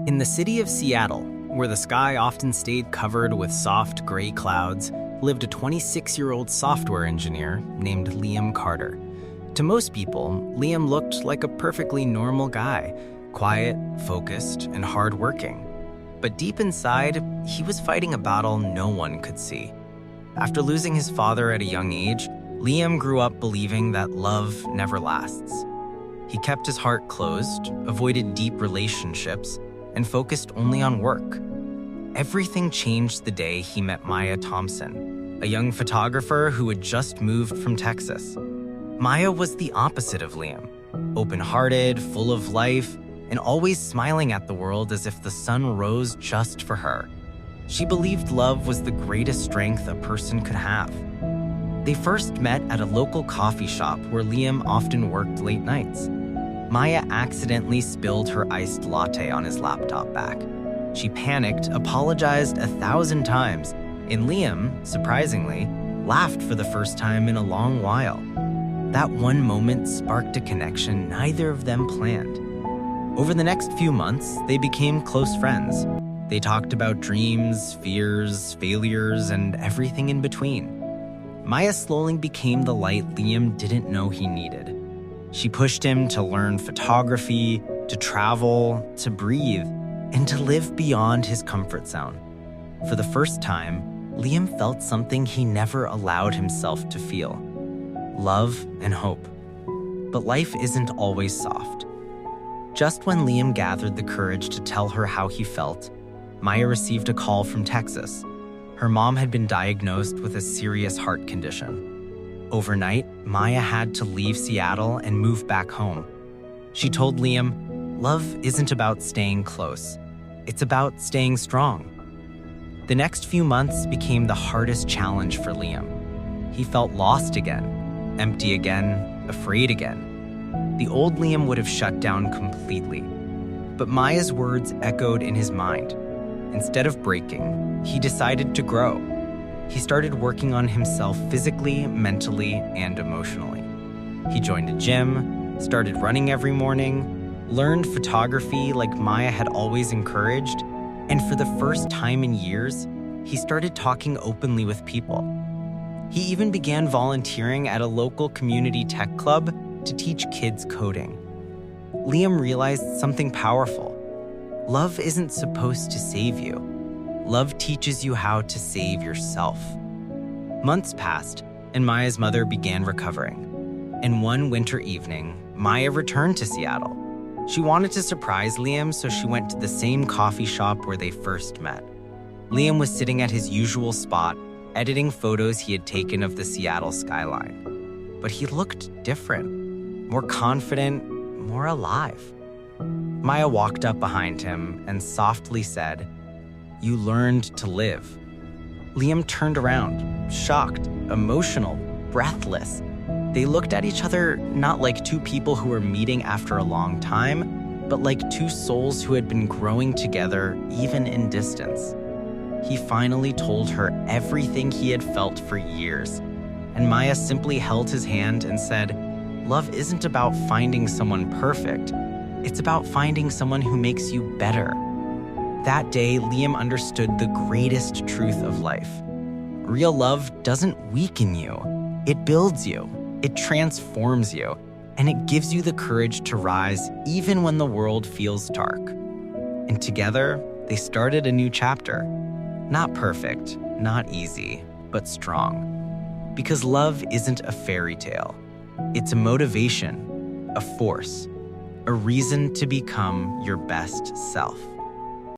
In the city of Seattle, where the sky often stayed covered with soft gray clouds, lived a 26-year-old software engineer named Liam Carter. To most people, Liam looked like a perfectly normal guy, quiet, focused, and hardworking. But deep inside, he was fighting a battle no one could see. After losing his father at a young age, Liam grew up believing that love never lasts. He kept his heart closed, avoided deep relationships, and focused only on work. Everything changed the day he met Maya Thompson, a young photographer who had just moved from Texas. Maya was the opposite of Liam, open-hearted, full of life, and always smiling at the world as if the sun rose just for her. She believed love was the greatest strength a person could have. They first met at a local coffee shop where Liam often worked late nights. Maya accidentally spilled her iced latte on his laptop back. She panicked, apologized 1,000 times, and Liam, surprisingly, laughed for the first time in a long while. That one moment sparked a connection neither of them planned. Over the next few months, they became close friends. They talked about dreams, fears, failures, and everything in between. Maya slowly became the light Liam didn't know he needed. She pushed him to learn photography, to travel, to breathe, and to live beyond his comfort zone. For the first time, Liam felt something he never allowed himself to feel: love and hope. But life isn't always soft. Just when Liam gathered the courage to tell her how he felt, Maya received a call from Texas. Her mom had been diagnosed with a serious heart condition. Overnight, Maya had to leave Seattle and move back home. She told Liam, "Love isn't about staying close. It's about staying strong." The next few months became the hardest challenge for Liam. He felt lost again, empty again, afraid again. The old Liam would have shut down completely. But Maya's words echoed in his mind. Instead of breaking, he decided to grow. He started working on himself physically, mentally, and emotionally. He joined a gym, started running every morning, learned photography like Maya had always encouraged, and for the first time in years, he started talking openly with people. He even began volunteering at a local community tech club to teach kids coding. Liam realized something powerful. Love isn't supposed to save you. Love teaches you how to save yourself. Months passed, and Maya's mother began recovering. And one winter evening, Maya returned to Seattle. She wanted to surprise Liam, so she went to the same coffee shop where they first met. Liam was sitting at his usual spot, editing photos he had taken of the Seattle skyline. But he looked different, more confident, more alive. Maya walked up behind him and softly said, "You learned to live." Liam turned around, shocked, emotional, breathless. They looked at each other not like two people who were meeting after a long time, but like two souls who had been growing together even in distance. He finally told her everything he had felt for years, and Maya simply held his hand and said, "Love isn't about finding someone perfect. It's about finding someone who makes you better." That day, Liam understood the greatest truth of life. Real love doesn't weaken you. It builds you, it transforms you, and it gives you the courage to rise even when the world feels dark. And together, they started a new chapter. Not perfect, not easy, but strong. Because love isn't a fairy tale. It's a motivation, a force, a reason to become your best self.